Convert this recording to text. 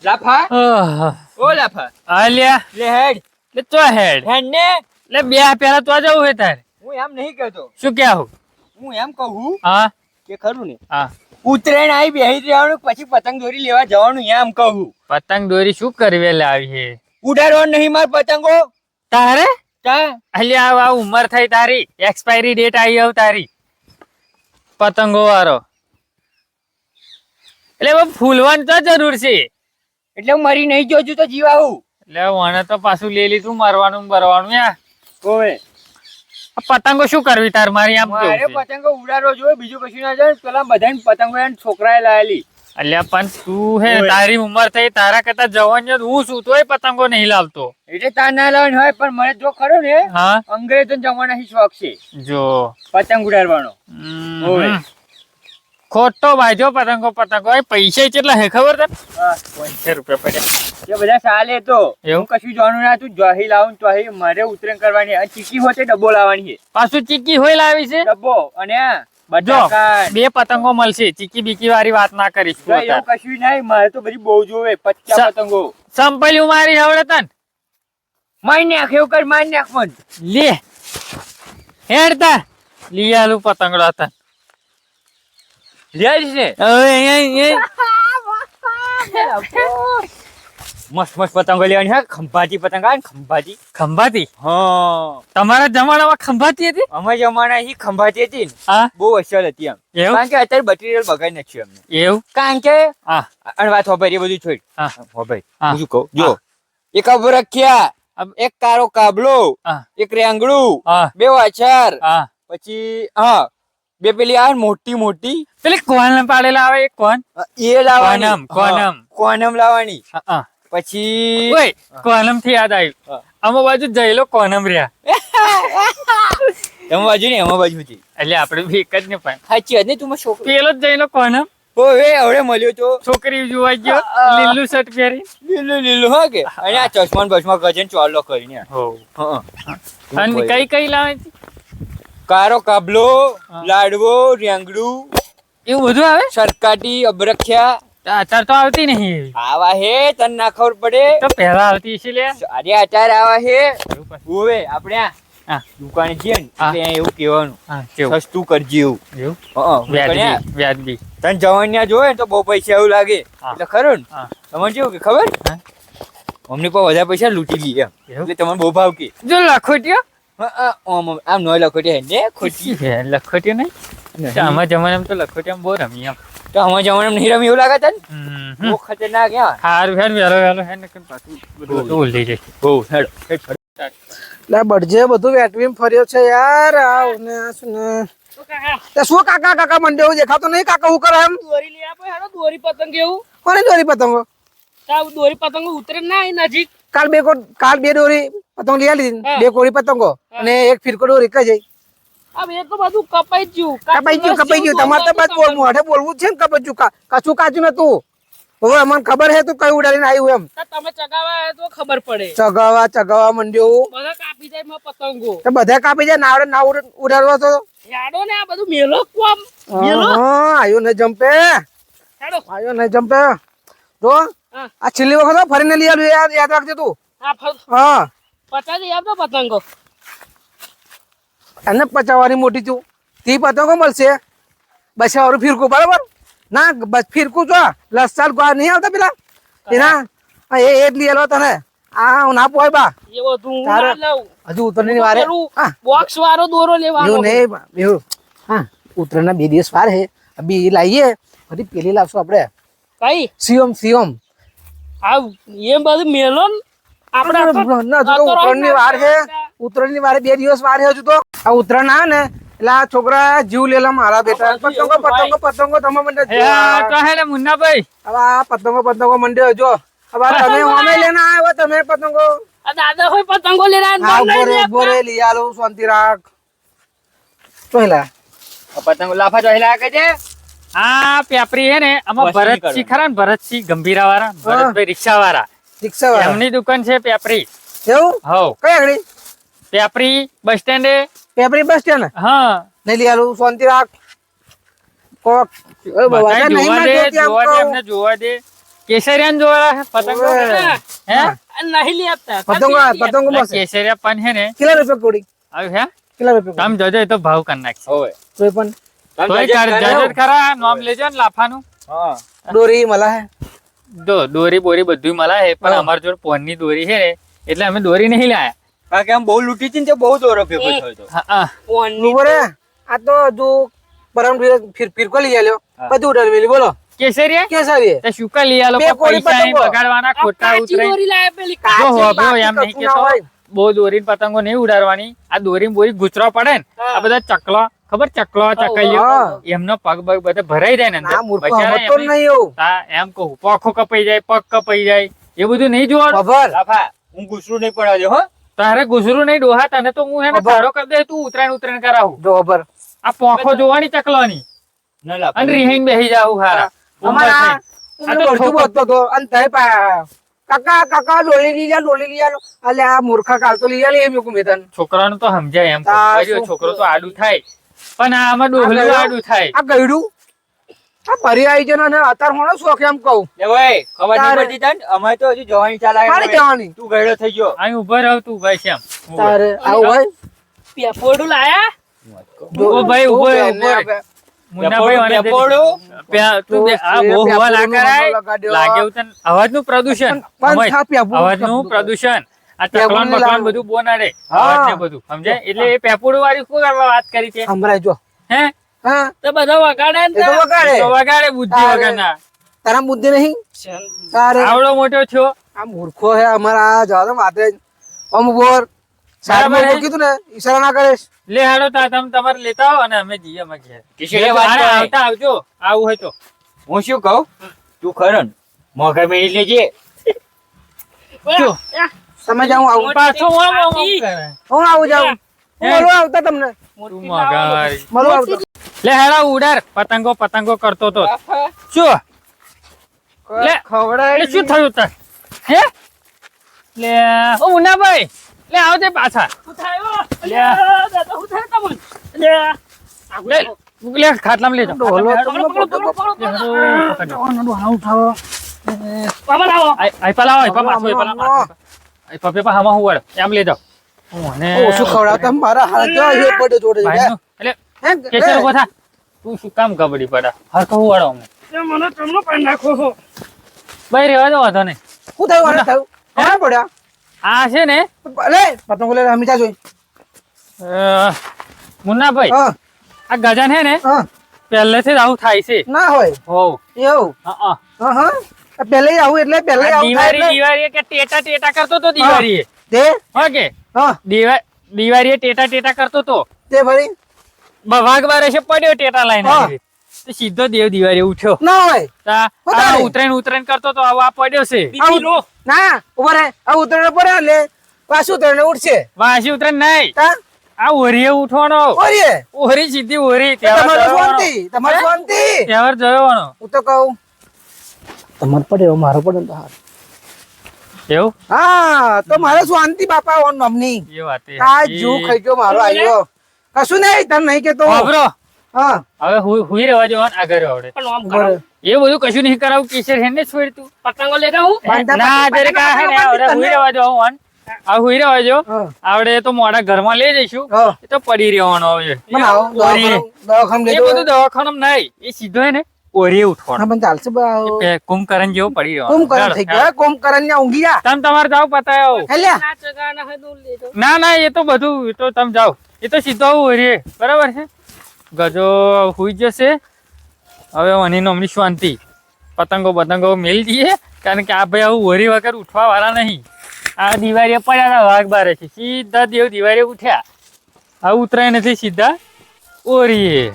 લાફા ઓહ, ઓ લાફા આલ્યા લે હેડ લે તો હેડ હેડ ને લે બે પેલા તો જવું હે તારે હું એમ નહીં કહેતો શું ક્યાં હું એમ કહું હા કે ખરું ને હા ઉત્તરાયણ આવી બેહી રહેવાનું પછી પતંગ દોરી લેવા જવાનું એમ કહું પતંગ દોરી શું કરવી લાવી છે ઉડાડવાનું નહીં માર પતંગો તારે તા અલ્યા આ ઉંમર થઈ તારી એક્સપાયરી ડેટ આવી આવ તારી પતંગો વાળો એટલે હવે ફૂલવાની તો જરૂર છે એટલે હું મરી નહીં જોજું તો જીવ આવું એટલે મને તો પાછું લઈ લીધું મરવાનું ને બરવાનું યા ઓવે આ પતંગો શું કરવી તાર મારી આમ મારે કેવું છે? પતંગો ઉડાડવો જોઈએ બીજું કશું ના જાય પેલા બધાને પતંગો એને છોકરાએ લાયેલી અલ્યા પણ તું હે ઓય. તારી ઉંમર થઈ તારા કરતા જવાન છે હું શું તોય પતંગો નહીં લાવતો એટલે તાર ના લાવવાની હોય પણ મને જો ખરો ને હા અંગ્રેજો જમાના શોખ છે જો પતંગ ઉડાડવાનો ઓય. ખોટો બાજો પતંગો એ પૈસા કેટલા હે ખબર તને હા, 50 રૂપિયા પડ્યા એ બધા ચાલે તો એવું? હું કશું જાણું ના તું જહી લાવું તો મારે ઉતરેણ કરવાની અને ચીકી હોય તે ડબ્બો લાવવાની છે પાછું ચીકી હોય લાવી છે ડબ્બો અને આ જો બટાકા બે પતંગો મળશે ચીકી બીકી વાળી વાત ના કરીશ તું એવું અત્યારે. કશું નહીં મારે તો બધી બહુ જોવે 50 સા- પતંગો સંપલ્યું મારી હવડે તન મારી નાખ એવું કર મારી નાખ મન લે હેડતા લઈ આલું પતંગડા તન લે છે મસ્ત મસ્ત પતંગો લેવાની હે ખંભાતી પતંગ આવે ને ખંભાતી ખંભાતી હા તમારા જમાનામાં ખંભાતી હતી અમારા જમાના હી ખંભાતી હતી ને હા બહુ અસર હતી એમ એવું કારણ કે અત્યારે મટીરિયલ બગાડી નાખ્યું અમને એવું કારણ કે હા અને વાત હોભાઈ એ બધું છોડ હા હોભાઈ હા. હું શું કહું જો એક અબરખ્યા એક કારો કાબલો હા એક રેંગડું હા બે વાછર હા પછી હા બે પેલી આ મોટી મોટી પેલી કોણ પાડેલા આવે એ કોણ એ લાવવાની કોનમ, કોનમ. હા, કોનમ લાવવાની હા પછી ઓય કોનમ થી યાદ આવ્યું હા. આમાં બાજુ જઈલો કોનમ રહ્યા એમાં બાજુ ને એમાં બાજુ હતી એટલે આપણે બી એક જ ને પણ સાચી વાત નહીં તું છોકરી પેલો જ જઈલો કોનમ હવે હવે મળ્યો તો છોકરી જોવા ગયો લીલું શર્ટ પહેરી લીલું લીલું હા કે અને આ ચશ્મા ને બસમાં ગજન ચોલ્લો કરીને હો હા અને કઈ કઈ લાવે છે કારો કાબલો હા. લાડવો રેંગડું એવું બધું આવે સરકાટી અબરખ્યા અત્યારે તો આવતી નહીં એવી. આવા હે તને ના ખબર પડે તો પહેલા આવતી છે લે અરે અત્યારે આવા હે એવું પછી. ઓવે આપણે આ હા દુકાને જઈએ ને હા. એટલે અહીંયા એવું કહેવાનું હા કેવું સસ્તું કરજે એવું એવું હા દુકાને વ્યાજબી તને જવાનિયા જોવે ને તો બહુ પૈસા એવું લાગે હા. એટલે ખરું ને હા તમને કેવું કે ખબર હા. અમને પણ વધારે પૈસા લૂંટી લઈએ એમ એવું? એટલે તમને બહુ ભાવ કે જો લખોટ્યો આમ નો લખોટી હે ને ખોટી લખોટ્યો નહીં તો આમાં જમાનામાં તો લખોટિયામાં બહુ રમી એમ તો અમારા જમાનામાં નહીં રમી એવું લાગે તને હમ. બહુ ખતરનાક યાર હારું હેડ વેલો વેલો હેડ ને પાછું બધું તો ઉલટી જાય બહુ હેડ હેડ લે બળજે બધું વેટવીમ ફર્યો છે યાર આવ ને આ શું ને તે શું કાકા કાકા મંડે એવું દેખાતો નહીં કાકા હું કરે એમ દોરી લઈ આપો હેડો દોરી પતંગ એવું કોને દોરી પતંગો તાવ દોરી પતંગ ઉતરે ના અહીં નજીક કાલ બે દોરી પતંગ લઈ આલી હા. બે કોળી પતંગો અને એક ફિરકો દોરી કઈ જાય આ બે તો બધું કપાઈ જ ગયું કપાઈ ગયું તમારે તો બસ મોઢે બોલવું જ છે ને કપાઈ ગયું કશું કાચું નતું હવે અમને ખબર હે તું કઈ ઉડાડીને આવ્યું એમ તમે ચગાવા આવ્યા તો ખબર પડે ચગાવા મંડ્યો બધા કાપી જાય માં પતંગો તો બધા કાપી જાય નાવડે ના ઉડાડવા તો યાડો ને આ બધું મેલો કોમ મેલો આયો ને જમ્પે હેડો આયો ને જમ્પે જો હા. આ છેલ્લી વખત ફરીને લઈ આવ્યું યાદ રાખજે તું આ હા 50 લઈ આપો પતંગો એને પચાવવાની મોટી તું તી પતંગો મળશે બસ વાળું ફિરકું બરાબર ના બસ ફિરકું જો લસાલ ગોળ નહીં આવતા પેલા એના હા, એ જ લઈ આલો તને આ ના પોય બા એ બધું હું તારે ના લઉં હજુ ઉતરની વારે હા બોક્સ વાળો દોરો લેવાનો એવું નહીં એવું હા ઉતરના 2 દિવસ વાર હે બી લાવીએ પછી પેલી લાવશું આપણે કઈ સિયમ આ એમ બધું મેલો ને આપણે ના હજુ તો ઉત્તરાયણની વાર છે ઉત્તરાયણની વારે 2 દિવસ વાર છે હજુ તો આ ઉત્તરાયણ આવે ને એટલે આ છોકરા જીવ લેલા મારા બેટા પતંગો તમે મંડે તો હે ને મુન્નાભાઈ હવે આ પતંગો મંડે જો હવે આ તમે અમે લેને આવ્યો તમે પતંગો આ દાદા હોય પતંગો લેના હા બોરે લઈ આલો શાંતિ રાખ પહેલા પતંગ લાફા ચોહેલા કે છે આ પેપરી હે ને આમાં વસ્તી ભરતસિંહ કરવાની. ખરા ને ભરતસિંહ ગંભીરા વાળા ભરતભાઈ રિક્ષા વાળા રિક્ષા વાળા એમની દુકાન છે પેપરી એવું હવ કઈ આગળી પેપરી બસ સ્ટેન્ડે પેપરી બસ સ્ટેન્ડ હા નહીં લઈ આલું શાંતિ રાખ કોક બધાય જોવા દે એમને જોવા દે કેસરિયાન જોવા પતંગો ઓવે. હે નહીં લેતા પતંગો એટલે મળશે કેસરિયા પણ છે ને કેટલા રૂપિયા કોડી આવ્યું હે કેટલા રૂપિયા તમે જોજો એ તો ભાવ કરી નાખશે હોવે કોઈ પણ તોય જજત ખરા નામ લેજો ને લાફાનું હા દોરી મળે હે જો દોરી બોરી બધું મળે છે પણ હા. અમાર જોડે પોનની દોરી છે ને એટલે અમે દોરી નહીં લાયા કારણ કે આમ બહુ લૂંટી હતી ને તે બહુ દોરો ભેગો થયો હતો. હા, હા. બોરે આ તો જો પરમ ફિરકો લઈ આલ્યો હા. બધું ઉડાડી મેલી બોલો કેસરિયા કે સારી તે શુકા લઈ આલો બે પણ કોળી પૈસા અહીં પતંગો. બગાડવાના ખોટા કાચી ઉતરે દોરી લાયા પેલી જો હોભળો બાકી એમ નહીં કશું ના કેતો હોય. બહુ દોરી પતંગો નહીં ઉડાડવાની આ દોરી બોરી ગુચરો પડે ને આ બધા ચકલો ખબર ચકલો ચકલીઓ હા. એમનો પગ બગ બધા ભરાઈ જાય ને અંદર. ના મૂર્ખો બચારા સમજતો જ એમને- નહીં એવું તા એમ કહું પોખો કપાઈ જાય પગ કપાઈ જાય એ બધું નહીં જોવાનું ખબર લાફા હું ગુસરું નહીં પડાવજો હો તારે ગુસરું નહીં ડોહા તને તો હું એને ખબર. તારો કરી દે તું ઉતરાણ કરાવું જો ખબર આ પોખો જોવાની ચકલોની ના લાફા અને રિહાઈને બેસી જાવ હારા અમારા આ તો બધું ઠોકો. બોલતો હતો અને તઈ કાકા ડોલી લઈ જા અલે આ મૂર્ખા કાલ તો લઈ જા એ મેકું મેતન છોકરાનું તો સમજાય એમ કહું. તા બરાબર, શું? છોકરો તો આડું થાય પણ આમાં ડોહલું ગયો? આડું થાય આ ગયડું આ ફરી આવી છે ને અત્યારે હોનો શોખ એમ કહું લે ભાઈ ખબર નહીં તારે. પડતી તને અમારે તો હજુ જવાની ચાલે મારે જવાની તું ગયડો થઈ ગયો અહીં ઉભો રહો તું ભાઈ શ્યામ ઉભો. તારે આવું હોય પેપોડું લાયા ઉભો ભાઈ, ઉભો રહે, બેનને ઉભો રહે. આપણે મુન્નાભાઈ મને દે. પેપોડું? તું દે, આ બહુ હવા ના કરાય લાગે એવું તને અવાજનું પ્રદૂષણ પણ સમજ. થા પેપોડું અવાજનું થતું. પ્રદૂષણ આ પેપોડું ચકલાન બકલાન લાવું. બધું બોનાડે હા. અવાજ ને બધું સમજાય એટલે એ પેપોડું વાળી શું કરવા વાત કરી છે સંભળાય જો હે હા તો બધા વગાડે એ તો ને વગાડે તો વગાડે બુદ્ધિ તારે. વગરના તારા બુદ્ધિ નહીં તારે આવડો મોટો થયો આ મૂર્ખો હે અમારા આ જવા દો વાતે અમ બોર સાહેબ બરાબર હે? કીધું ને ઈશારા ના કરીશ લે હાલો તા તમે તમારે લેતા આવો અને અમે જઈએ અમે ઘેર કિશોરીએ વાત અરે, કરાય. આવતા આવજો આવું હોય તો હું શું કહું તું ખરણ મોઘા મેળી લેજે જો. તમે જાઉં આવું પાછો આમ આમ આમ કરે. હું આવું જાઉં હે? મળવા આવતા તમને તું મગારી. મળવા આવતા લે હેડા ઉડાર પતંગો કરતો તો શું લે એટલે શું થયું તાર હે લે ઓ મુન્નાભાઈ લે આવજે પાછા શું થયું? લે. દાદા, શું થયું તમને? લે લે ખાટલામાં લેજો ઢોલો પકડો, પકડો, પકડો, પકડો. આઈ બાબા લાવો. પાલા આઈ પાપા સોય પાલા આઈ પાપે પા હમા હું વળ એમ લેજો ઓને ઓછું ખવડાવતા મારા હાથ જો એ પડે જોડે ભાઈનું એટલે હે કેસર ઉભો થા તું શું કામ કબડ્ડી પડા હરખું વાળો અમને તે મને તમને પાડી નાખો છો. ભાઈ રેવા દો વાંધો નહીં શું થયું આને થયું કોણ પડ્યા આ છે ને લે પતંગો લે હમીજા જોઈ મુન્નાભાઈ હા આ ગજાન હે ને હા પહેલેથી જ આવું થાય છે ના હોય હોવ એવું હા હા હા પહેલે આવું એટલે પહેલે આવું થાય એટલે દિવાળી કે ટેટા કરતો તો દિવાળી તે ઓકે હા દિવાળી ટેટા કરતો તો તે ભરી વાઘ બારે છે પડ્યો ટેટા લઈને હા. આવી. તો સીધો દેવ દિવાળી ઉઠ્યો ના હોય તા બતાવે. આ ઉતરાયણ કરતો તો આ પડ્યો છે બીપી લો. ના ઉભા રહે આ ઉતરણ પડે એટલે પાછું ઉતરણ ઉઠશે વાસી ઉતરાયણ નહીં તા આ ઓરીએ ઉઠવાનો ઓરીએ ઓરી સીધી ઓરી તમારે શાંતિ તમારે શાંતિ તહેવાર જોવાનો હું તો કહું તમારે પડે એવો મારો પડે ને તો હારું. એવું હા તો મારે શાંતિ બાપા ઓન નમની એ વાત એ આ જુ ખાઈ ગયો મારો આવ્યો કશું નહીં તને નહીં કેતો વાપરો હા હવે હુઈ રહેવા જવાનું આગળ આવડે પણ આમ ઉભો કરો. રહે. એ બધું કશું નહીં કરાવું કેસર હેને છોડતું પતંગો લેતા હું બાંધતા ના પતંગ દરેક આ હે ને બાંધતા આવડે હુઈ રહેવા જો હું આ હુઈ રહેવા જો હા આવડે તો મોડા ઘરમાં લઈ જઈશું હા એ તો પડી રહેવાનો હવે બનાવો ઓરીએ. દવાખાનું એ લેજો બધું દવાખાનામાં નહીં એ સીધો હે ને ઓરીએ હા ઉઠવાનો પણ ચાલશે બા. એ કુંભકરણ જેવો પડી રહેવાનો કુંભકરણ થઈ ગયો કુંભકરણ ને ઊંઘી ગયા તમે તમારે જાઓ પતાયો હેલ્યા ના ચગાના હે તો લેજો. ના એ તો બધું એ તો તમે જાઓ એ તો સીધો ઓરીએ બરાબર છે ગજો હુઈ જશે હવે વની નમની શાંતિ પતંગો મેલ દઈએ કારણ કે આ ભાઈ આવું ઓરી વગર ઉઠવા વાળા નહીં આ દિવાળીએ પડ્યા હતા વાઘ બારે છે સીધા દેવ દિવાળીએ ઉઠ્યા આ ઉતરાય નથી સીધા ઓરીએ